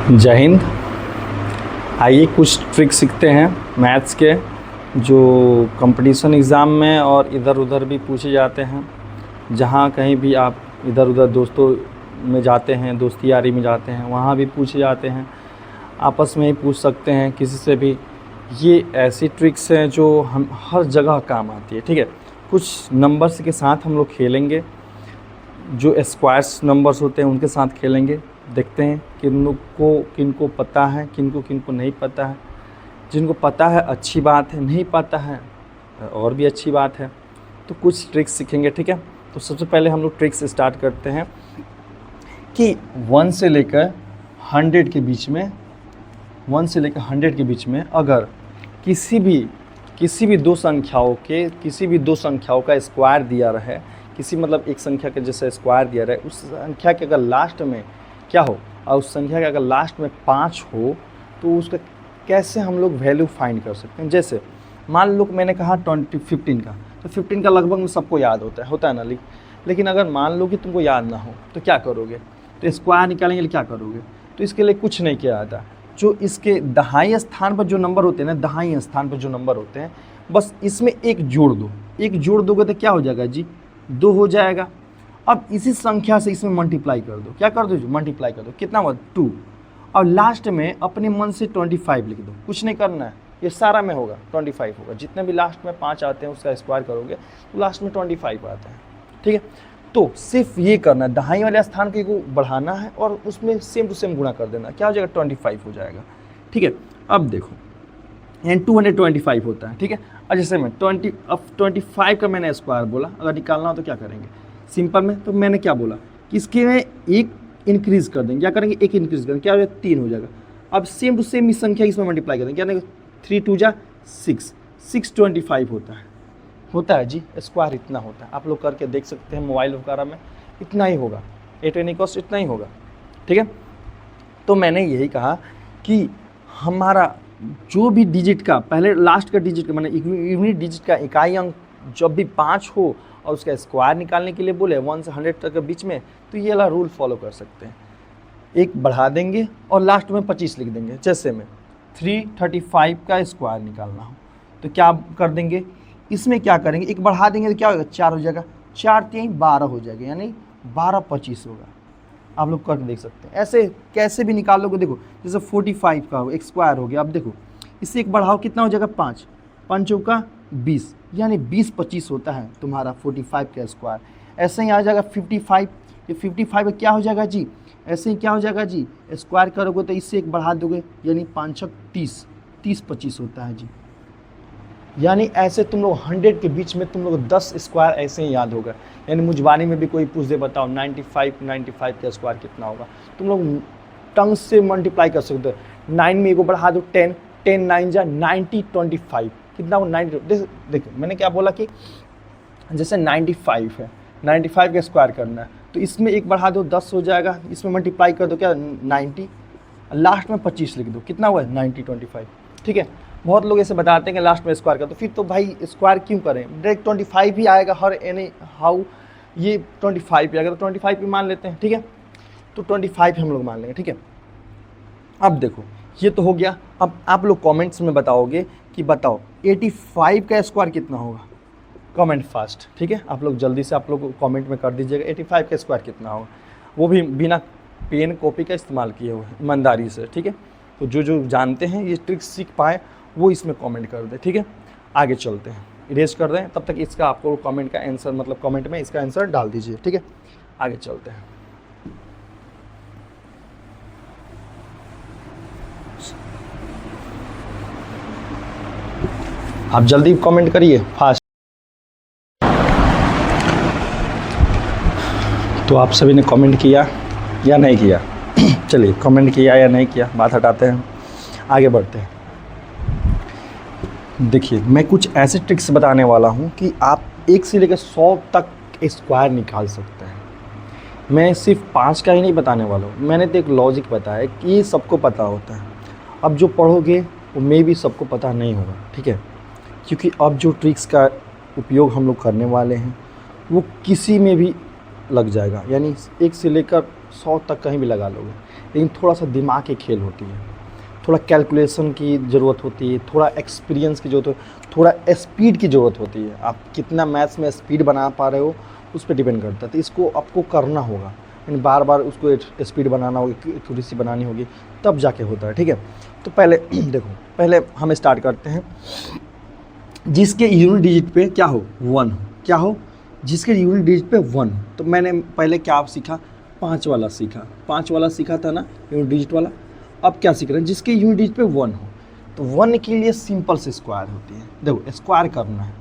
जय हिंद। आइए कुछ ट्रिक सीखते हैं मैथ्स के, जो कंपटीशन एग्ज़ाम में और इधर उधर भी पूछे जाते हैं। जहाँ कहीं भी आप इधर उधर दोस्तों में जाते हैं, दोस्ती यारी में जाते हैं, वहाँ भी पूछे जाते हैं। आपस में ही पूछ सकते हैं किसी से भी। ये ऐसी ट्रिक्स हैं जो हम हर जगह काम आती है। ठीक है, कुछ नंबर्स के साथ हम लोग खेलेंगे, जो स्क्वायर्स नंबर्स होते हैं उनके साथ खेलेंगे। देखते हैं किनको पता है, किनको नहीं पता है। जिनको पता है अच्छी बात है, नहीं पता है और भी अच्छी बात है। तो कुछ ट्रिक्स सीखेंगे। ठीक है, तो सबसे पहले हम लोग ट्रिक्स स्टार्ट करते हैं कि 1 से लेकर 100 के बीच में, 1 से लेकर 100 के बीच में अगर किसी भी दो संख्याओं का स्क्वायर दिया रहे, किसी मतलब एक संख्या के जैसे स्क्वायर दिया रहे, उस संख्या के अगर लास्ट में क्या हो और उस संख्या के अगर लास्ट में 5 हो, तो उसका कैसे हम लोग वैल्यू फाइंड कर सकते हैं। जैसे मान लो मैंने कहा 15 का, तो 15 का लगभग में सबको याद होता है ना। लेकिन अगर मान लो कि तुमको याद ना हो तो क्या करोगे, तो स्क्वायर निकालने के लिए क्या करोगे, तो इसके लिए कुछ नहीं किया जाता। जो इसके दहाई स्थान पर जो नंबर होते हैं ना, दहाई स्थान पर जो नंबर होते हैं, बस इसमें एक जोड़ दो। एक जोड़ दोगे तो क्या हो जाएगा जी, 2 हो जाएगा। अब इसी संख्या से इसमें मल्टीप्लाई कर दो। क्या कर दो जी, मल्टीप्लाई कर दो। कितना हुआ 2। और लास्ट में अपने मन से 25 लिख दो। कुछ नहीं करना है, ये सारा में होगा 25 होगा। जितने भी लास्ट में 5 आते हैं उसका स्क्वायर करोगे तो लास्ट में 25 आते हैं। ठीक है, तो सिर्फ ये करना है, दहाई वाले स्थान को बढ़ाना है और उसमें सेम टू सेम गुणा कर देना। क्या हो जाएगा, 25 हो जाएगा। ठीक है, अब देखो एंड 225 होता है। ठीक है, और जैसे मैं 25 का मैंने स्क्वायर बोला, अगर निकालना हो तो क्या करेंगे सिंपल में, तो मैंने क्या बोला कि इसके में एक इंक्रीज़ कर देंगे। क्या करेंगे, एक इंक्रीज़ करेंगे, क्या हो जाएगा 3 हो जाएगा। अब सेम टू सेम इस संख्या इसमें मल्टीप्लाई कर देंगे। क्या 3 2 जा 6, 625 होता है जी। स्क्वायर इतना होता है, आप लोग करके देख सकते हैं मोबाइल वगैरह में, इतना ही होगा। 8 एनी कॉस्ट इतना ही होगा। ठीक है, तो मैंने यही कहा कि हमारा जो भी डिजिट का पहले लास्ट का डिजिट का मैंने यूनिट डिजिट का इकाई अंक जब भी 5 हो और उसका स्क्वायर निकालने के लिए बोले 1 से 100 तक के बीच में, तो ये वाला रूल फॉलो कर सकते हैं। एक बढ़ा देंगे और लास्ट में 25 लिख देंगे। जैसे में 335 का स्क्वायर निकालना हो तो क्या कर देंगे, इसमें क्या करेंगे, एक बढ़ा देंगे तो क्या होगा, 4 हो जाएगा। 4 3 12 हो जाएगा, यानी 12 25 होगा। आप लोग करके देख सकते हैं। ऐसे कैसे भी निकालोगे, देखो जैसे 45 का हो एक स्क्वायर हो गया। अब देखो इससे एक बढ़ाओ, कितना हो जाएगा 5 5 चौका 20, यानी 20 25 होता है तुम्हारा 45 का स्क्वायर। ऐसे ही आ जाएगा 55, ये 55 क्या हो जाएगा जी, ऐसे ही क्या हो जाएगा जी, स्क्वायर करोगे तो इससे एक बढ़ा दोगे, यानी 5 6 30, 30 25 होता है जी। यानी ऐसे तुम लोग 100 के बीच में तुम लोग 10 स्क्वायर ऐसे ही याद होगा। यानी मुझवानी में भी कोई पूछ दे, बताओ 95 का स्क्वायर कितना होगा, तुम लोग टंग से मल्टीप्लाई कर सकते हो। 9 में एगो बढ़ा दो 10, 10 9 जा 90 25 कितना हो 90। देखो मैंने क्या बोला कि जैसे 95 है, 95 का स्क्वायर करना है तो इसमें एक बढ़ा दो 10 हो जाएगा, इसमें मल्टीप्लाई कर दो क्या 90, लास्ट में 25 लिख दो। कितना हुआ 90 25। ठीक है, बहुत लोग ऐसे बताते हैं कि लास्ट में स्क्वायर कर, तो फिर तो भाई स्क्वायर क्यों करें, डायरेक्ट 25 ही आएगा हर एनी हाउ, ये 25 ही आएगा तो 25 भी मान लेते हैं। ठीक है, तो 25 हम लोग मान लेंगे। ठीक है, अब देखो ये तो हो गया। अब आप लोग कमेंट्स में बताओगे कि बताओ 85 का स्क्वायर कितना होगा, कमेंट फास्ट। ठीक है, आप लोग जल्दी से आप लोग कमेंट में कर दीजिएगा 85 का स्क्वायर कितना होगा, वो भी बिना पेन कॉपी का इस्तेमाल किए हुए ईमानदारी से। ठीक है, तो जो जानते हैं ये ट्रिक्स सीख पाए वो इसमें कमेंट कर दे। ठीक है, आगे चलते हैं, इरेज कर दें, तब तक इसका आपको कमेंट का आंसर मतलब कमेंट में इसका आंसर डाल दीजिए। ठीक है, आगे चलते हैं। आप जल्दी कमेंट करिए फास्ट। तो आप सभी ने कमेंट किया या नहीं किया चलिए कमेंट किया या नहीं किया बात हटाते हैं, आगे बढ़ते हैं। देखिए मैं कुछ ऐसे ट्रिक्स बताने वाला हूँ कि आप 1 से लेकर 100 तक स्क्वायर निकाल सकते हैं। मैं सिर्फ 5 का ही नहीं बताने वाला हूँ, मैंने तो एक लॉजिक बताया कि ये सबको पता होता है। अब जो पढ़ोगे वो मे भी सबको पता नहीं होगा। ठीक है, क्योंकि अब जो ट्रिक्स का उपयोग हम लोग करने वाले हैं वो किसी में भी लग जाएगा, यानी 1 से लेकर 100 तक कहीं भी लगा लोगे। लेकिन थोड़ा सा दिमाग की खेल होती है, थोड़ा कैलकुलेशन की ज़रूरत होती है, थोड़ा एक्सपीरियंस की ज़रूरत है, थोड़ा स्पीड की ज़रूरत होती है। आप कितना मैथ्स में स्पीड बना पा रहे हो उस पर डिपेंड करता है। तो इसको आपको करना होगा, यानी बार बार उसको स्पीड बनाना होगी, एक्यूरेसी बनानी होगी, तब जाके होता है। ठीक है, तो पहले देखो, पहले हम स्टार्ट करते हैं। जिसके यूनिट डिजिट पे क्या हो, 1 हो, क्या हो, जिसके यूनिट डिजिट पे 1 हो। तो मैंने पहले क्या सीखा, 5 वाला सीखा, 5 वाला सीखा था ना यूनिट डिजिट वाला। अब क्या सीख रहे हैं, जिसके यूनिट डिजिट पे 1 हो। तो 1 के लिए सिंपल से स्क्वायर होती है। देखो स्क्वायर करना है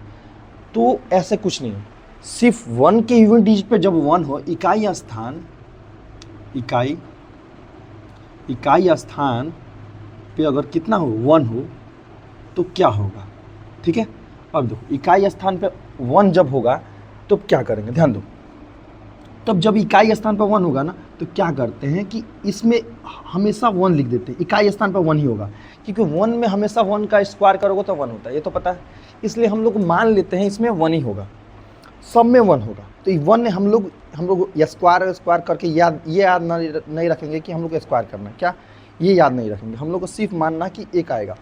तो ऐसे कुछ नहीं है, सिर्फ 1 के यूनिट डिजिट पे जब 1 हो, इकाई स्थान पे अगर कितना हो, 1 हो, तो क्या होगा। ठीक है, अब देखो इकाई स्थान पे 1 जब होगा तो क्या करेंगे, ध्यान दो। तब जब इकाई स्थान पर 1 होगा ना, तो क्या करते हैं कि इसमें हमेशा 1 लिख देते हैं। इकाई स्थान पर 1 ही होगा, क्योंकि 1 में हमेशा 1 का स्क्वायर करोगे तो 1 होता है, ये तो पता है। इसलिए हम लोग मान लेते हैं इसमें 1 ही होगा, सब में 1 होगा। तो 1 हम लोग स्क्वायर करके ये याद नहीं रखेंगे कि हम लोग स्क्वायर करना है, क्या ये याद नहीं रखेंगे, हम लोग को सिर्फ मानना कि 1 आएगा।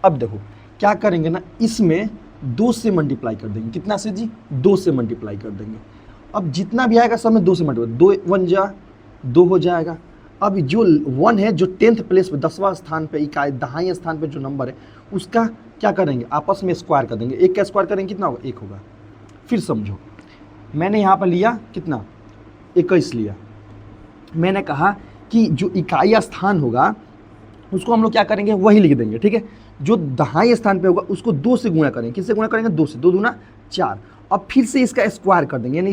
अब देखो क्या करेंगे ना, इसमें 2 से मल्टीप्लाई कर देंगे। कितना से जी, 2 से मल्टीप्लाई कर देंगे। अब जितना भी आएगा सब में 2 से मल्टीप्लाई, 2 1 जा 2 हो जाएगा। अब जो 1 है, जो 10th प्लेस पे, 10वां स्थान पे, इकाई दहाई स्थान पे जो नंबर है, उसका क्या करेंगे, आपस में स्क्वायर कर देंगे। 1 का स्क्वायर करेंगे कितना होगा, 1 होगा। फिर समझो, मैंने यहाँ पर लिया कितना, 21 लिया। मैंने कहा कि जो इकाई स्थान होगा उसको हम लोग क्या करेंगे, वही लिख देंगे। ठीक है, जो दहाई स्थान पे होगा उसको 2 से गुणा करेंगे। किससे गुणा करेंगे, 2 से, 2 दूना 4। अब फिर से इसका स्क्वायर कर देंगे, यानी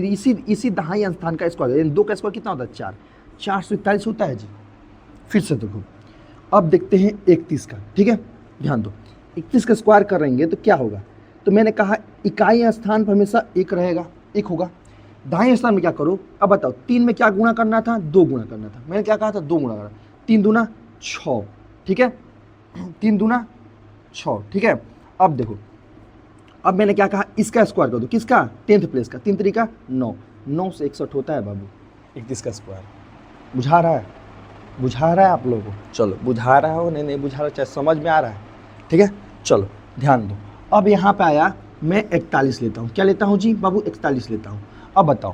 इसी दहाई स्थान का स्क्वायर, यानी 2 का स्क्वायर कितना होता है, 4, 441 होता है जी। फिर से देखो, अब देखते हैं 31 का। ठीक है, ध्यान दो, 31 का स्क्वायर करेंगे तो क्या होगा। तो मैंने कहा इकाई स्थान पर हमेशा 1 रहेगा, 1 होगा। दाएं स्थान में क्या करो, अब बताओ, 3 में क्या गुणा करना था, 2 गुणा करना था। मैंने क्या कहा था, 2 गुणा करना, 3 दूना 6। ठीक है, 3 दूना 6। ठीक है, अब देखो, अब मैंने क्या कहा, इसका स्क्वायर कर दो, किसका, 10th प्लेस का, 3 3 का 9, 9 से 61 होता है बाबू, 31 का स्क्वायर। बुझा रहा है आप लोगों को, चलो बुझा रहा हो, नहीं बुझा रहा, चाहे समझ में आ रहा है। ठीक है, चलो ध्यान दो। अब यहाँ पे आया, मैं 41 लेता हूँ, क्या लेता हूँ जी बाबू, 41 लेता हूँ। अब बताओ,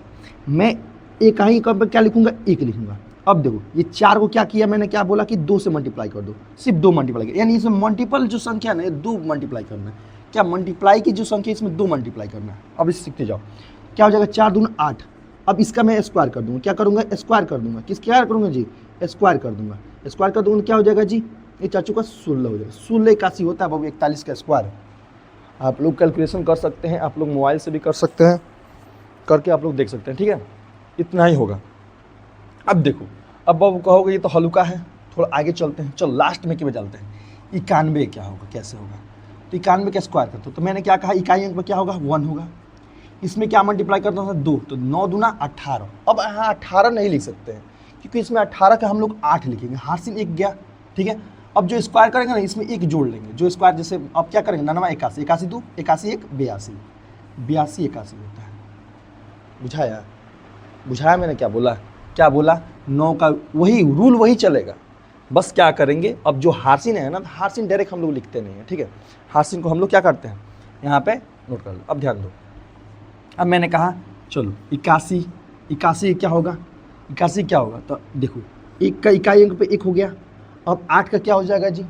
मैं इकाई पर क्या लिखूंगा, 1 लिखूंगा। अब देखो, ये 4 को क्या किया, मैंने क्या बोला कि 2 से मल्टीप्लाई कर दो, सिर्फ 2 मल्टीप्लाई कर, यानी इसमें मल्टीपल जो संख्या है ना, 2 मल्टीप्लाई करना है। क्या मल्टीप्लाई की जो संख्या इसमें 2 मल्टीप्लाई करना है। अब इसे सीखते जाओ, क्या हो जाएगा, 4 दूना 8। अब इसका मैं स्क्वायर कर दूंगा, क्या करूंगा, स्क्वायर कर दूंगा। किस क्या करूंगा जी, स्क्वायर कर दूंगा। स्क्वायर कर दूंगा, क्या हो जाएगा जी, ये 4 का 16 हो जाएगा। 16 81 होता है बाबू, 41 का स्क्वायर। आप लोग कैलकुलेशन कर सकते हैं, आप लोग मोबाइल से भी कर सकते हैं, करके आप लोग देख सकते हैं। ठीक है, इतना ही होगा। अब देखो, अब बाबू कहोगे ये तो हल्का है, थोड़ा आगे चलते हैं। चलो लास्ट में क्यों चलते हैं, 91 क्या होगा, कैसे होगा। तो 91 का स्क्वायर करते हो, तो मैंने क्या कहा, इकाई अंक में क्या होगा, 1 होगा। इसमें क्या मल्टीप्लाई करना था, 2, तो 9 दूना 18। अब यहाँ 18 नहीं लिख सकते हैं, क्योंकि इसमें 18 का हम लोग 8 लिखेंगे, हासिल 1 गया। ठीक है, अब जो स्क्वायर करेंगे ना, इसमें 1 जोड़ लेंगे, जो स्क्वायर, जैसे अब क्या करेंगे, 9 81, 81 2, 81 1 82, 82 81 होता है। बुझाया मैंने क्या बोला, 9 का वही रूल, वही चलेगा। बस क्या करेंगे, अब जो हार्सिन है ना, हार्सिन डायरेक्ट हम लोग लिखते नहीं है। ठीक है, हार्सिन को हम लोग क्या करते हैं, यहाँ पे नोट कर लो। अब ध्यान दो, अब मैंने कहा चलो 81 क्या होगा, 81 क्या होगा, तो देखो 1 का इकाई अंक पे 1 हो गया। अब 8 का क्या हो जाएगा जी,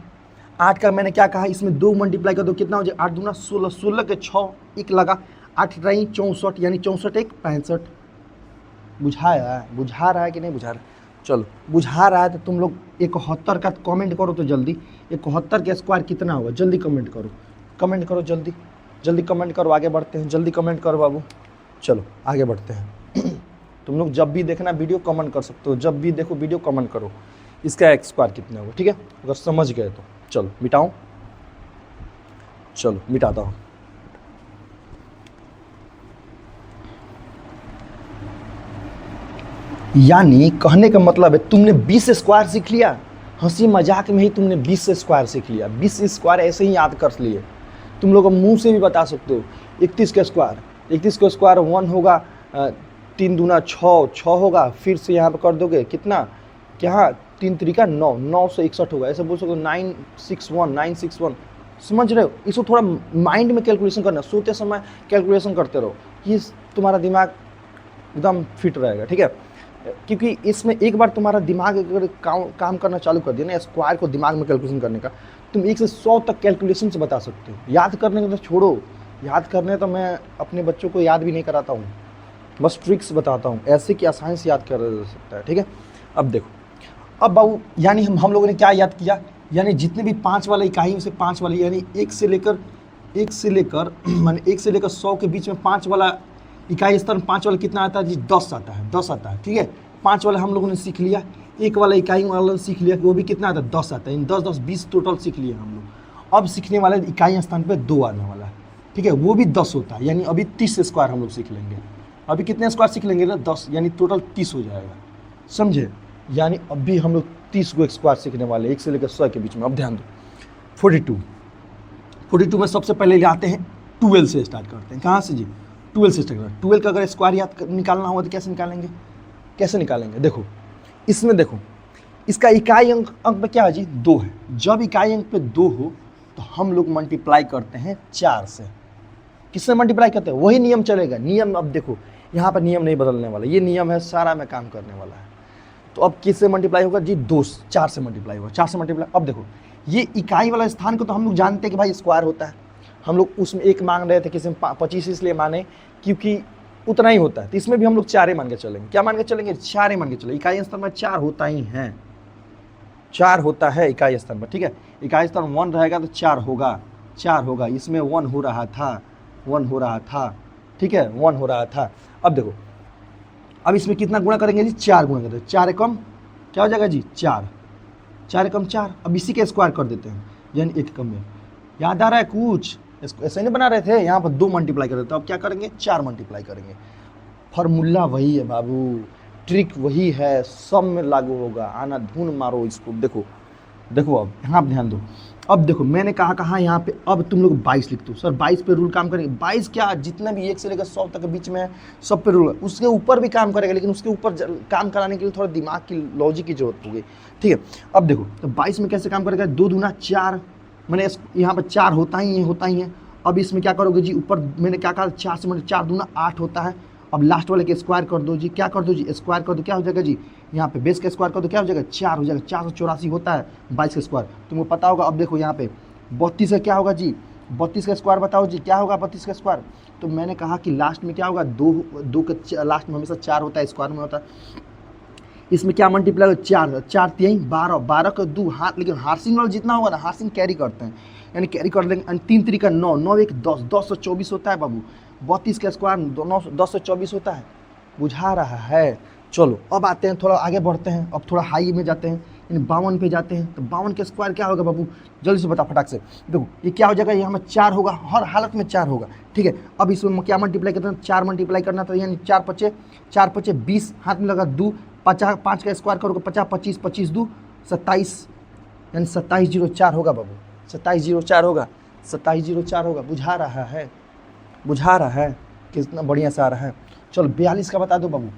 8 का मैंने क्या कहा, इसमें 2 मल्टीप्लाई कर दो, कितना हो जाएगा, 8 दूना 16, 16 के 6 1 लगा, 8 रही 64, यानी 64 1 65। बुझा रहा है कि नहीं बुझा रहा, चलो बुझा रहा है तो तुम लोग 71 का कमेंट करो तो जल्दी। 71 का स्क्वायर कितना होगा, जल्दी कमेंट करो, जल्दी कमेंट करो, आगे बढ़ते हैं, जल्दी कमेंट करो बाबू। चलो आगे बढ़ते हैं। तुम लोग जब भी देखना वीडियो कमेंट कर सकते हो, जब भी देखो वीडियो कमेंट करो, इसका स्क्वायर कितना होगा। ठीक है, अगर समझ गए तो चलो मिटाऊं, चलो मिटाता हूँ। यानी कहने का मतलब है, तुमने 20 स्क्वायर सीख लिया, हंसी मजाक में ही तुमने 20 स्क्वायर सीख लिया। 20 स्क्वायर ऐसे ही याद कर लिए, तुम लोग मुंह से भी बता सकते हो। 31 का स्क्वायर 1 होगा, 3 दूना 6 होगा, फिर से यहाँ पर कर दोगे कितना, क्या 3 3 9, 961 होगा, ऐसे बोल सकते हो 961, समझ रहे हो। इसको थोड़ा माइंड में कैलकुलेशन करना, सोते समय कैलकुलेशन करते रहो, कि तुम्हारा दिमाग एकदम फिट रहेगा, ठीक है। क्योंकि इसमें एक बार तुम्हारा दिमाग अगर काम करना चालू कर दिया ना, स्क्वायर को दिमाग में कैलकुलेशन करने का, तुम 1 से 100 तक कैलकुलेशन से बता सकते हो। याद करने को तो छोड़ो, याद करने तो मैं अपने बच्चों को याद भी नहीं कराता हूँ, बस ट्रिक्स बताता हूँ ऐसे कि आसानी से याद कर सकता है, ठीक है। अब देखो, अब बाबू यानी हम लोगों ने क्या याद किया, यानी जितने भी 5 वाला इकाई से 5 वाली, यानी 1 से लेकर माने 1 से लेकर 100 के बीच में 5 वाला इकाई स्तर में 5 वाला कितना आता है जी, 10 आता है, 10 आता है, ठीक है। 5 वाला हम लोगों ने सीख लिया, 1 वाला इकाई वाला सीख लिया कि वो भी कितना आता है, 10 आता है। इन 10 10 20 टोटल सीख लिया हम लोग। अब सीखने वाले इकाई स्थान पे 2 आने वाला है, ठीक है, वो भी 10 होता है, यानी अभी 30 स्क्वायर हम लोग सीख लेंगे। अभी कितने स्क्वायर सीख लेंगे ना, 10, यानी टोटल 30 हो जाएगा, समझे। यानी अभी हम लोग 30 को स्क्वायर सीखने वाले, 1 से लेकर 100 के बीच में। अब ध्यान दो, 42 में सबसे पहले आते हैं 12 से स्टार्ट करते हैं। कहाँ से जी, 12 से स्टार्ट करते हैं। 12 का अगर स्क्वायर याद निकालना होगा तो कैसे निकालेंगे, देखो इसमें देखो, इसका इकाई अंक पे क्या है जी, 2 है। जब इकाई अंक पे 2 हो तो हम लोग मल्टीप्लाई करते हैं 4 से। किससे मल्टीप्लाई करते हैं, वही नियम चलेगा। नियम अब देखो, यहाँ पर नियम नहीं बदलने वाला, ये नियम है, सारा में काम करने वाला है। तो अब किससे मल्टीप्लाई होगा जी, 4 से मल्टीप्लाई होगा, 4 से मल्टीप्लाई। अब देखो, ये इकाई वाला स्थान को तो हम लोग जानते हैं कि भाई स्क्वायर होता है। हम लोग उसमें 1 मांग रहे थे, किसी में 25 इसलिए माने क्योंकि उतना ही होता है। तो इसमें भी हम लोग 4 मान के चलेंगे। क्या मान के चलेंगे, 4 मान के चलेंगे। इकाई स्थान में 4 होता ही है, 4 होता है इकाई स्थान पर, ठीक है। इकाई स्थान 1 रहेगा तो 4 होगा। इसमें 1 हो रहा था, ठीक है, 1 हो रहा था। अब देखो, अब इसमें कितना गुणा करेंगे जी, 4 गुणा करते हैं। 4 एकम क्या हो जाएगा जी, 4 एकम 4। अब इसी के स्क्वायर कर देते हैं, यानी 1 एकम में। याद आ रहा है कुछ, ऐसे नहीं बना रहे थे, यहाँ पर 2 मल्टीप्लाई कर देते हैं। अब क्या करेंगे, 4 मल्टीप्लाई करेंगे। फॉर्मूला वही है बाबू, ट्रिक वही है, सब में लागू होगा। आना धुन मारो इसको। देखो अब यहाँ पर ध्यान दो। अब देखो, मैंने कहा यहाँ पे, अब तुम लोग 22 लिख दो। सर 22 पे रूल काम करेंगे। 22 क्या, जितना भी 1 से लेकर 100 तक के बीच में है, सब पे रूल। उसके ऊपर भी काम करेगा, लेकिन उसके ऊपर काम कराने के लिए थोड़ा दिमाग की, लॉजिक की जरूरत होगी, ठीक है। अब देखो, तो 22 में कैसे काम करेगा, 2 दूना 4, मैंने यहाँ पर 4 होता ही है। अब इसमें क्या करोगे जी, ऊपर मैंने क्या कहा, 4 से मतलब 4 दूना 8 होता है। अब लास्ट वाले के स्क्वायर कर दो जी, क्या कर दो जी, स्क्वायर कर दो, क्या हो जाएगा जी, यहाँ पे बेस का स्क्वायर कर दो, क्या हो जाएगा, 4 हो जाएगा। 484 होता है 22 का स्क्वायर, तुमको पता होगा। अब देखो यहाँ पे 32 का क्या होगा जी, 32 का स्क्वायर बताओ जी, क्या होगा 32 का स्क्वायर। तो मैंने कहा कि लास्ट में क्या होगा, 2 के लास्ट में हमेशा 4 होता है, स्क्वायर में होता है। इसमें क्या मल्टीप्लाई होगा, 4 3 12, 12 का 2 हाथ, लेकिन हार्सिंग वाला जितना होगा ना, हार्सिंग कैरी करते हैं, यानी कैरी कर लेंगे। 3 3 का 9, 9 1 10, 10 से 24 होता है बाबू। 32 का स्क्वायर 10 से 24 होता है, बुझा रहा है। चलो अब आते हैं, थोड़ा आगे बढ़ते हैं, अब थोड़ा हाई में जाते हैं, यानी 52 पे जाते हैं। तो 52 के स्क्वायर क्या होगा बाबू, जल्दी से बता फटाक से। देखो ये क्या हो जाएगा, यहाँ में 4 होगा, हर हालत में 4 होगा, ठीक है। अब इसमें क्या मल्टीप्लाई करना है, 4 मल्टीप्लाई करना था, यानी 4 पचे 20, हाथ में लगा 2, 5 का स्क्वायर करोगे 50, 25 25 2 27, यानी 2704 होगा बाबू, 2704 होगा, 2704 होगा। बुझा रहा है कितना बढ़िया से आ रहा है। चलो 42 का बता दो बाबू,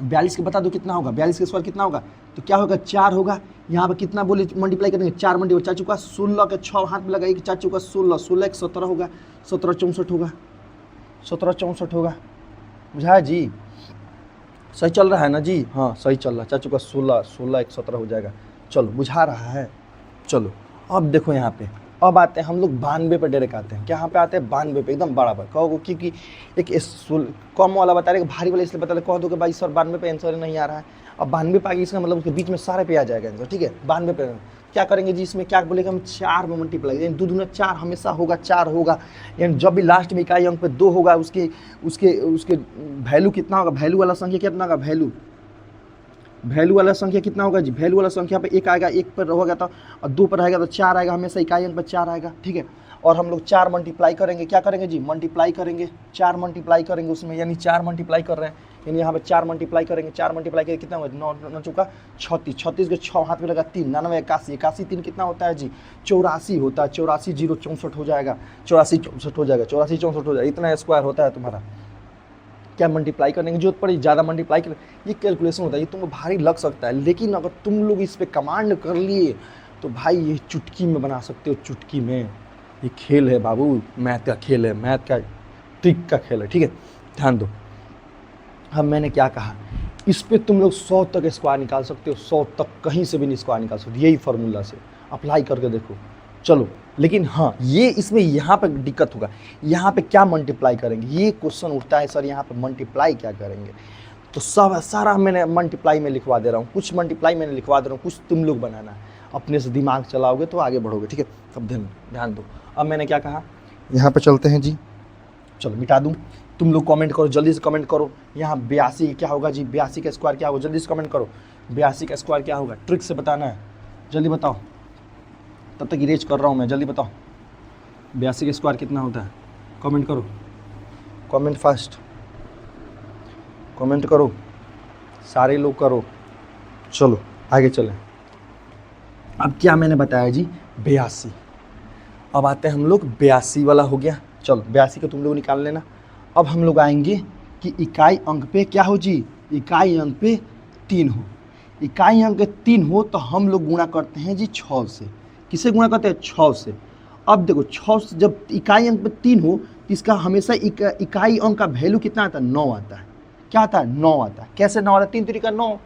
42 का बता दो कितना होगा, 42 का स्क्वायर कितना होगा, तो क्या होगा, 4 होगा। यहाँ पर कितना बोले मल्टीप्लाई करेंगे, 4 मल्टीप्लाई, 4 चुका 16 के 6 हाथ में लगाएगी, 4 चुका 16, 16 एक 17 होगा, 17 64 होगा, 17 64 होगा। बुझाया जी, सही चल रहा है ना जी, हाँ सही चल रहा है। 4 चुका 16, 16 एक 17 हो जाएगा। चलो बुझा रहा है। चलो अब देखो यहाँ पे, अब आते हैं हम लोग 92 पे डायरेक्ट आते हैं। क्या यहाँ पे आते हैं 92 पे, एकदम बराबर कहोगे, क्योंकि एक कम वाला बता रहे, भारी वाला इसलिए बता रहे, कह दो कि भाई सर 92 पे आंसर नहीं आ रहा है। अब 92 पे आ गया, इसका मतलब उसके बीच में सारे पे आ जाएगा आंसर, ठीक है। 92 पे क्या करेंगे जी, इसमें क्या बोलेगा, हम 4 में मल्टीप्लाई, यानी 2 दूना 4 हमेशा होगा, 4 होगा। यानी जब भी लास्ट में इकाई अंक पे 2 होगा, उसके वैल्यू कितना होगा, वैल्यू वाला संख्या कितना होगा, वैल्यू वाला संख्या कितना होगा जी, वैल्यू वाला संख्या पे 1 आएगा, 1 पर होगा तो, और 2 पर आएगा तो 4 आएगा, हमेशा इकाई अंक पर 4 आएगा, ठीक है। और हम लोग 4 मल्टीप्लाई करेंगे, क्या करेंगे जी, मल्टीप्लाई करेंगे, 4 मल्टीप्लाई करेंगे उसमें, यानी 4 मल्टीप्लाई कर रहे हैं, यानी यहाँ पे 4 मल्टीप्लाई करेंगे। 4 मल्टीप्लाई करके कितना होगा, 9 चुका 36, 36 के 6 हाथ में लगा 3, 99 81, 81 3 कितना होता है जी, 84 होता है, 84 0 64 हो जाएगा, 84 64 हो जाएगा, 84 64 हो जाएगा, इतना स्क्वायर होता है तुम्हारा, क्या मल्टीप्लाई करने की जरूरत पड़ी, ज़्यादा मल्टीप्लाई कर, ये कैलकुलेशन होता है, ये तुमको भारी लग सकता है, लेकिन अगर तुम लोग इस पर कमांड कर लिए तो भाई ये चुटकी में बना सकते हो, चुटकी में। ये खेल है बाबू, मैथ का खेल है, मैथ का ट्रिक का खेल है, ठीक है, ध्यान दो। अब मैंने क्या कहा, इस पर तुम लोग 100 तक स्क्वायर निकाल सकते हो, 100 तक कहीं से भी नहीं स्क्वायर निकाल सकते, यही फार्मूला से अप्लाई करके देखो। चलो, लेकिन हाँ ये इसमें यहाँ पे दिक्कत होगा, यहाँ पे क्या मल्टीप्लाई करेंगे, ये क्वेश्चन उठता है सर, यहाँ पे मल्टीप्लाई क्या करेंगे। तो सब सारा मैंने मल्टीप्लाई में लिखवा दे रहा हूँ, कुछ मल्टीप्लाई मैंने लिखवा दे रहा हूँ, कुछ तुम लोग बनाना है, अपने से दिमाग चलाओगे तो आगे बढ़ोगे, ठीक है। अब ध्यान दो। अब मैंने क्या कहा, यहाँ पे चलते हैं जी, चलो मिटा दूँ, तुम लोग कमेंट करो, जल्दी से कमेंट करो। यहाँ 82 क्या होगा जी, 82 का स्क्वायर क्या होगा, जल्दी से कमेंट करो। 82 का स्क्वायर क्या होगा, ट्रिक से बताना है, जल्दी बताओ, तब तक इरेज कर रहा हूँ मैं, जल्दी बताओ 82 का स्क्वायर कितना होता है, कमेंट करो, कमेंट फास्ट, कमेंट करो, सारे लोग करो। चलो आगे चलें। अब क्या मैंने बताया जी, 82। अब आते हैं हम लोग 82 वाला हो गया, चलो 82 का तुम लोग निकाल लेना। अब हम लोग आएंगे कि इकाई अंक पे क्या हो जी, इकाई अंक पे 3 हो, इकाई अंक 3 हो तो हम लोग गुणा करते हैं जी 6 से। किसे गुणा करते हैं, 6 से। अब देखो 6 से जब इकाई अंक पे 3 हो तो इसका हमेशा इकाई अंक का वैल्यू कितना आता है, 9 आता है। क्या आता है, 9 आता है। कैसे 9 आता है, 3 तरीका 9,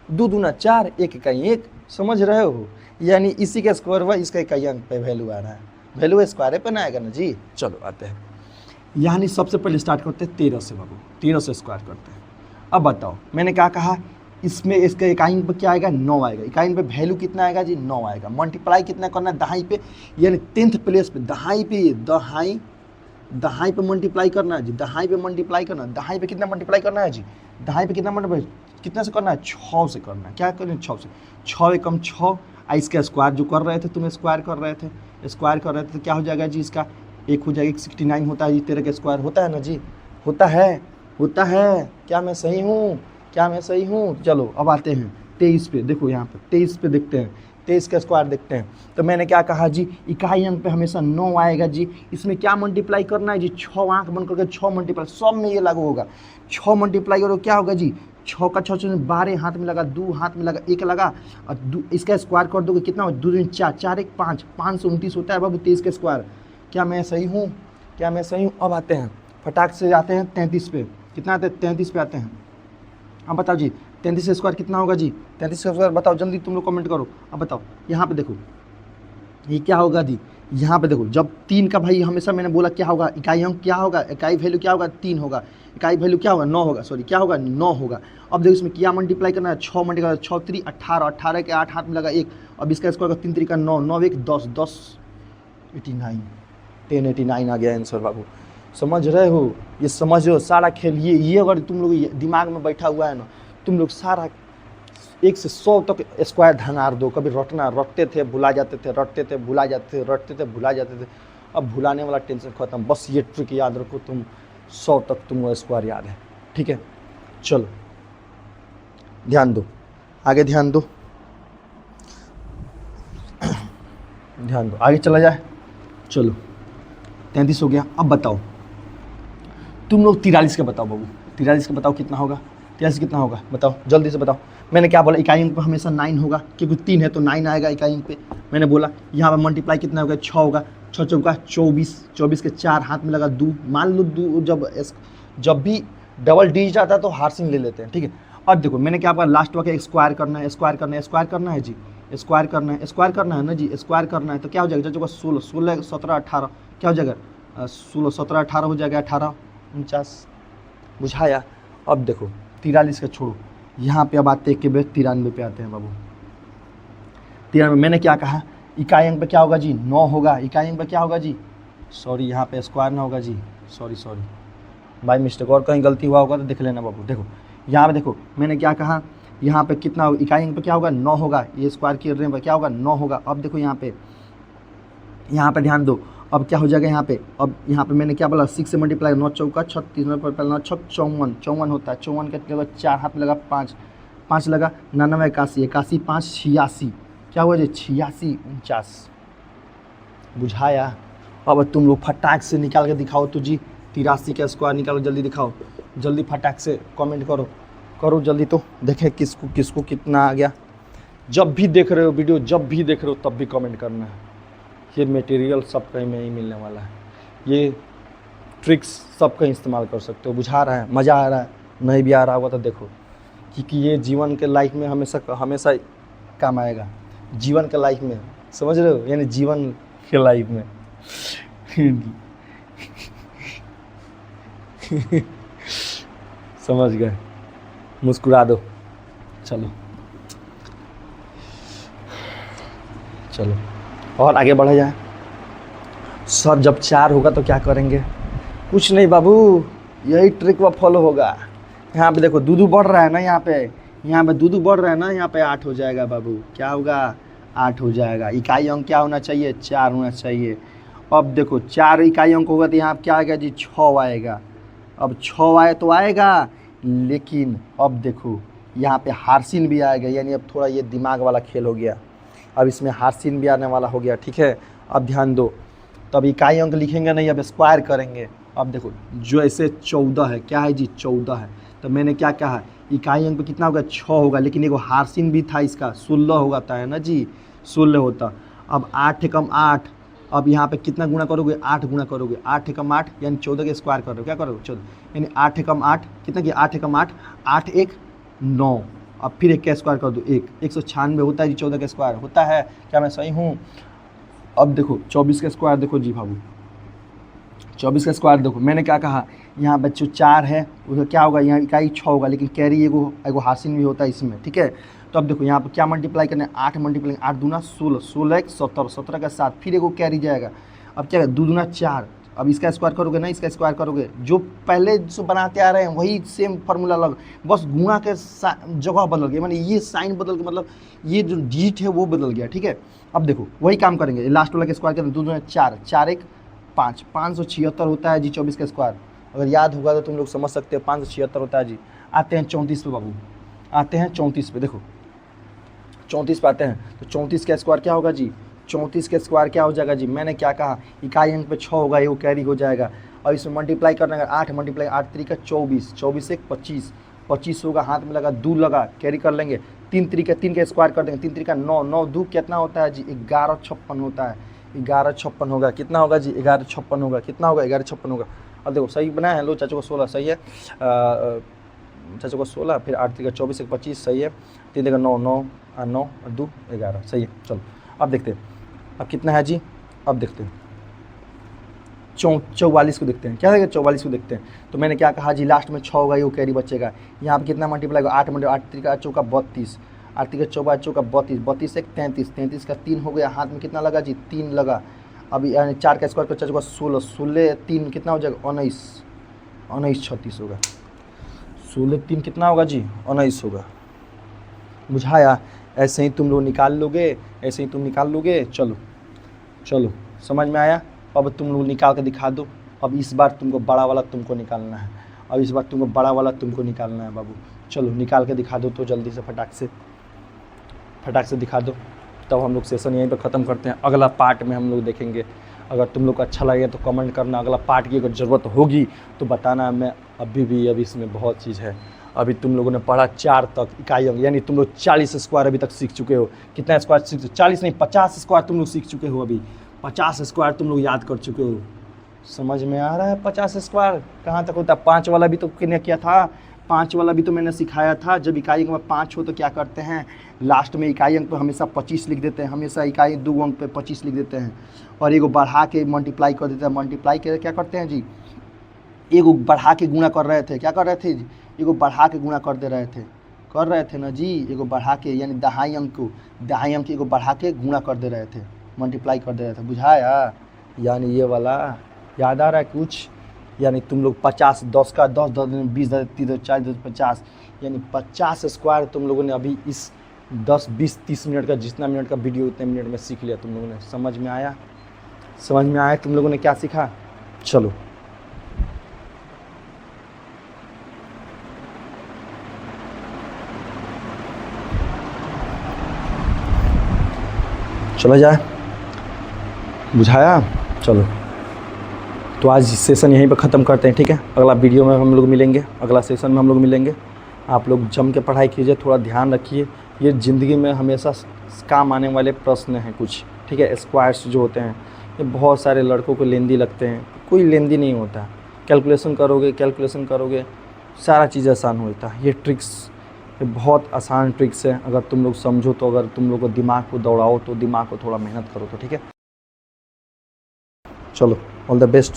2 दूना 4, 1 इकाई 1, समझ रहे हो, यानी इसी का स्क्वायर हुआ, इसका इकाई अंक पे वैल्यू आ रहा है, वैल्यू स्क्वायर पे ना आएगा ना जी। चलो आते हैं, यानी सबसे पहले स्टार्ट करते हैं 13 से बाबू, 13 से स्क्वायर करते हैं। अब बताओ मैंने क्या कहा, इसमें इसका इकाई पे क्या आएगा, 9 आएगा, इकाई पे वैल्यू कितना आएगा जी, 9 आएगा। मल्टीप्लाई कितना करना है, दहाई पे, यानी 10th प्लेस पे, दहाई पे, दहाई पे मल्टीप्लाई करना है जी, दहाई पे मल्टीप्लाई करना है। दहाई पे कितना मल्टीप्लाई करना है जी, दहाई पे कितना मल्टीप्लाई, कितना से करना है, 6 से करना है। क्या करना है, 6 से, 6 एकम 6, इसका स्क्वायर जो कर रहे थे तुम, स्क्वायर कर रहे थे, स्क्वायर कर रहे थे, तो क्या हो जाएगा जी, इसका एक हो जाएगा, 69 होता है जी, 13 का स्क्वायर होता है ना जी, होता है, होता है। क्या मैं सही हूँ, क्या मैं सही हूँ। चलो अब आते हैं 23 पे, देखो यहाँ पे 23 पे देखते हैं, 23 का स्क्वायर देखते हैं। तो मैंने क्या कहा जी, इकाई अंक पे हमेशा 9 आएगा जी, इसमें क्या मल्टीप्लाई करना है जी, 6 आंख बन करके 6 मल्टीप्लाई, सब में ये लागू होगा, 6 मल्टीप्लाई करो, क्या होगा जी, 6 का 6 12 हाथ में लगा, 2 हाथ में लगा, 1 लगा, और इसका स्क्वायर कर दोगे कितना होगा, 2 दूनी 4, 4 1 5, 529 होता है बाबू 23 का स्क्वायर। क्या मैं सही हूँ, क्या मैं सही हूँ। अब आते हैं फटाक से, आते हैं 33 पे, कितना आते हैं, 33 पे आते हैं। अब बताओ जी 33 का स्क्वायर कितना होगा जी, 33 का स्क्वायर बताओ, जल्दी तुम लोग कमेंट करो। अब बताओ यहाँ पे देखो, ये क्या होगा जी, यहाँ पे देखो, जब 3 का भाई हमेशा मैंने बोला क्या होगा, इकाई अंक क्या होगा, इकाई वैल्यू क्या होगा, 3 होगा, इकाई वैल्यू क्या होगा, 9 होगा, सॉरी क्या होगा, 9 होगा। अब देखो इसमें क्या मल्टीप्लाई करना है, 6 मल्टीप्लाई, 6 3 18, 18 के 8 हाथ में लगा 1, अब इसका स्क्वायर 3 3 का 9, 9 1 10, 10 89, 1089 आ गया आंसर बाबू, समझ रहे हो, ये समझो सारा खेल, ये अगर तुम लोग दिमाग में बैठा हुआ है ना, तुम लोग सारा 1 से 100 तक स्क्वायर धनार दो, कभी रटते थे भुला जाते थे, रटते थे भुला जाते थे, रटते थे भुला जाते थे, अब भुलाने वाला टेंशन खत्म, बस ये ट्रिक याद रखो, तुम 100 तक तुम स्क्वायर याद है, ठीक है। चलो ध्यान दो, आगे ध्यान दो, ध्यान दो, आगे चला जाए। चलो 33 हो गया। अब बताओ तुम लोग 43 का बताओ बाबू, 43 का बताओ कितना होगा, 43 कितना होगा बताओ, जल्दी से बताओ। मैंने क्या बोला, इकाई अंक पे हमेशा 9 होगा, क्योंकि 3 है तो 9 आएगा इकाई अंक पे। मैंने बोला यहाँ पे मल्टीप्लाई कितना होगा, 6 होगा, 6 चौका 24, 24 के 4 हाथ में लगा 2, मान लो 2, जब भी डबल डिजिट आता है तो हार्सिंग ले लेते हैं, ठीक है। अब देखो मैंने क्या बोला, लास्ट वाला स्क्वायर करना है, स्क्वायर करना है, स्क्वायर करना है जी, स्क्वायर करना है, स्क्वायर करना है ना जी, स्क्वायर करना है, तो क्या हो जाएगा, जब 16, 16 17 18 क्या हो जाएगा, 16 17 18 हो जाएगा, 18 49, बुझाया। अब देखो 43 का छोड़ो, यहाँ पे अब आते हैं कि 93 पे आते हैं बाबू। 93 मैंने क्या कहा, इकाई अंक पे क्या होगा जी, 9 होगा, इकाई अंक पे क्या होगा जी, सॉरी यहाँ पे स्क्वायर ना होगा जी, सॉरी बाय मिस्टेक, और कहीं गलती हुआ होगा तो देख लेना बाबू। देखो यहाँ पे देखो मैंने क्या कहा, यहाँ पे कितना होगा, इकाई अंक पे क्या होगा, 9 होगा, ये स्क्वायर की रेंज पे क्या होगा, 9 होगा। अब देखो यहाँ पे ध्यान दो, अब क्या हो जाएगा यहाँ पे, अब यहाँ पे मैंने क्या बोला, 6 से मल्टीप्लाई, 9 चौका 36, 9 54, 54 होता है, 54 का लगा 4 हाथ में लगा 5, 5 लगा 99 81, 81 5 86, क्या हुआ जी 86 49, बुझाया। अब तुम लोग फटाक से निकाल के दिखाओ तो जी, 83 का स्क्वायर निकालो, जल्दी दिखाओ, जल्दी फटाक से कमेंट करो करो जल्दी, तो देखें किसको किसको कितना आ गया। जब भी देख रहे हो वीडियो, जब भी देख रहे हो तब भी कमेंट करना है। ये मटेरियल सब कहीं में ही मिलने वाला है, ये ट्रिक्स सब कहीं इस्तेमाल कर सकते हो। बुझा रहा है, मज़ा आ रहा है, नहीं भी आ रहा होगा तो देखो, क्योंकि ये जीवन के लाइफ में हमेशा हमेशा काम आएगा, जीवन के लाइफ में, समझ रहे हो, यानी जीवन के लाइफ में समझ गए, मुस्कुरा दो। चलो चलो और आगे बढ़ा जाए। सर जब 4 होगा तो क्या करेंगे? कुछ नहीं बाबू, यही ट्रिक वो फॉलो होगा। यहाँ पे देखो दूधू बढ़ रहा है ना, यहाँ पे दूधू बढ़ रहा है ना, यहाँ पे 8 हो जाएगा बाबू। क्या होगा? 8 हो जाएगा। इकाई अंक क्या होना चाहिए? 4 होना चाहिए। अब देखो 4 इकाई अंक होगा तो यहाँ क्या आएगा जी? 6 आएगा। अब 6 आए तो आएगा, लेकिन अब देखो यहाँ पे हार्सिन भी आएगा, यानी अब थोड़ा ये दिमाग वाला खेल हो गया। अब इसमें हार्सिन भी आने वाला हो गया, ठीक है। अब ध्यान दो, तब इकाई अंक लिखेंगे नहीं, अब स्क्वायर करेंगे। अब देखो जो ऐसे 14 है, क्या है जी? 14 है। तो मैंने क्या कहा, इकाई अंक पे कितना होगा? 6 होगा, लेकिन एगो हार्सिन भी था इसका, 16 होगा था, है ना जी, 16 होता। अब 8 एकम 8, अब यहाँ पे कितना गुणा करोगे? 8 गुणा करोगे। 8 एकम 8 यानी 14 के स्क्वायर करोगे। क्या करोगे? 14, यानी 8 एकम 8 कितना किया? 8 एकम 8, 8 एक 9। अब फिर 1 का स्क्वायर कर दो, 196 होता है जी, 14 का स्क्वायर होता है। क्या मैं सही हूँ? अब देखो 24 का स्क्वायर देखो जी बाबू, 24 का स्क्वायर देखो, मैंने क्या कहा, यहाँ बच्चों 4 है, उसका क्या होगा? यहाँ इकाई 6 होगा, लेकिन कैरी एगो हासिन भी होता है इसमें, ठीक है। तो अब देखो यहाँ पर क्या मल्टीप्लाई करना है? 8 मल्टीप्लाई, 8 दूना 16, 16 एक 17, 17 का 7, फिर एगो कैरी जाएगा। अब क्या है? 2 दूना 4। अब इसका स्क्वायर करोगे ना, इसका स्क्वायर करोगे, जो पहले जो बनाते आ रहे हैं वही सेम फार्मूला लग, बस गुणा के जगह बदल गया, माने ये साइन बदल के, मतलब ये जो डिजिट है वो बदल गया, ठीक है। अब देखो वही काम करेंगे, लास्ट वाला के स्क्वायर करें, 2 दूना 4, 4 एक 5, 576 होता है जी 24 का स्क्वायर। अगर याद होगा तो तुम लोग समझ सकते हो, 576 होता है जी। आते हैं 34 पे बाबू, आते हैं 34 पे। देखो 34 पे आते हैं, तो 34 का स्क्वायर क्या होगा जी? 34 का स्क्वायर क्या हो जाएगा जी? मैंने क्या कहा, इकाई अंक पे 6 होगा, ये वो कैरी हो जाएगा। और इसमें मल्टीप्लाई करना है, 8 मल्टीप्लाई 8 3 का 24, 24 एक 25, 25 होगा, हाथ में लगा 2 लगा, कैरी कर लेंगे। 3 3 का 3 का स्क्वायर कर देंगे, 3 3 का 9, 9 2 कितना होता है जी? 1156 होता है। 1156 होगा, कितना होगा जी? 1156 होगा, कितना होगा? 1156 होगा। अब देखो सही बनाया है, लो चाचू को 16 सही है, चाचू को 16, फिर 8 3 का 24 एक 25 सही है, 3 3 का 9, 9 9 2 11 सही है। चलो अब देखते हैं, अब कितना है जी? अब देखते हैं 44 को देखते हैं, क्या है 44 को देखते हैं। तो मैंने क्या कहा जी? लास्ट में 6 होगा, ये वो कैरी बचेगा। यहाँ पे कितना मल्टीप्लाई होगा? 8 मल्टीप्लाई 8 3 का चौका 32, 8 3 का चौका 32, 32 एक 33, 33 का 3 हो गया, हाथ में कितना लगा जी? 3 लगा। अभी यानी 4 का स्क्वायर कर 16, 16 3 कितना हो जाएगा? 19, 19 36 होगा। 16 3 कितना होगा जी? 19 होगा। बुझाया? ऐसे ही तुम लोग निकाल लोगे, ऐसे ही तुम निकाल लोगे। चलो चलो समझ में आया? अब तुम लोग निकाल के दिखा दो। अब इस बार तुमको बड़ा वाला तुमको निकालना है, अब इस बार तुमको बड़ा वाला तुमको निकालना है बाबू। चलो निकाल के दिखा दो तो जल्दी से, फटाक से दिखा दो, तब हम लोग सेशन यहीं पर ख़त्म करते हैं। अगला पार्ट में हम लोग देखेंगे। अगर तुम लोग को अच्छा लगे तो कमेंट करना, अगला पार्ट की अगर ज़रूरत होगी तो बताना। मैं अभी इसमें बहुत चीज़ है। अभी तुम लोगों ने पढ़ा 4 तक इकाई अंक, यानी तुम लोग 40 स्क्वायर अभी तक सीख चुके हो। कितना स्क्वायर सीख? 40 नहीं 50 स्क्वायर तुम लोग सीख चुके हो। अभी 50 स्क्वायर तुम लोग याद कर चुके हो। समझ में आ रहा है? 50 स्क्वायर कहाँ तक होता है? 5 वाला भी तो किसने किया था? 5 वाला भी तो मैंने सिखाया था। जब इकाई अंक में 5 हो तो क्या करते हैं? लास्ट में इकाई अंक पर हमेशा 25 लिख देते हैं, हमेशा इकाई 2 अंक पे 25 लिख देते हैं, और एगो बढ़ा के मल्टीप्लाई कर देते हैं। मल्टीप्लाई के क्या करते हैं जी? एगो बढ़ा के गुणा कर रहे थे, क्या कर रहे थे जी? एगो बढ़ा के गुणा कर रहे थे ना जी। एगो बढ़ा के, यानी दहाई अंक एगो बढ़ा के गुणा कर दे रहे थे, मल्टीप्लाई कर दे रहे थे। बुझाया? यानी ये वाला याद आ रहा है कुछ? यानी तुम लोग 50, 10 का 10, 10 20, 30, 40, 50, यानी 50 स्क्वायर तुम लोगों ने अभी इस 10, 20, 30 मिनट का, जितना मिनट का वीडियो उतने मिनट में सीख लिया तुम लोगों ने। समझ में आया? समझ में आया तुम लोगों ने क्या सीखा? चलो चला जाए। बुझाया? चलो तो आज सेशन यहीं पर ख़त्म करते हैं, ठीक है। अगला वीडियो में हम लोग मिलेंगे, अगला सेशन में हम लोग मिलेंगे। आप लोग जम के पढ़ाई कीजिए, थोड़ा ध्यान रखिए। ये ज़िंदगी में हमेशा काम आने वाले प्रश्न हैं कुछ, ठीक है। स्क्वायर्स जो होते हैं ये बहुत सारे लड़कों को लेंदी लगते हैं, कोई लेंदी नहीं होता। कैलकुलेशन करोगे सारा चीज़ आसान होता है। ये ट्रिक्स ये बहुत आसान ट्रिक्स है, अगर तुम लोग समझो तो, अगर तुम लोग को दिमाग को दौड़ाओ तो, दिमाग को थोड़ा मेहनत करो तो, ठीक है। चलो, ऑल द बेस्ट।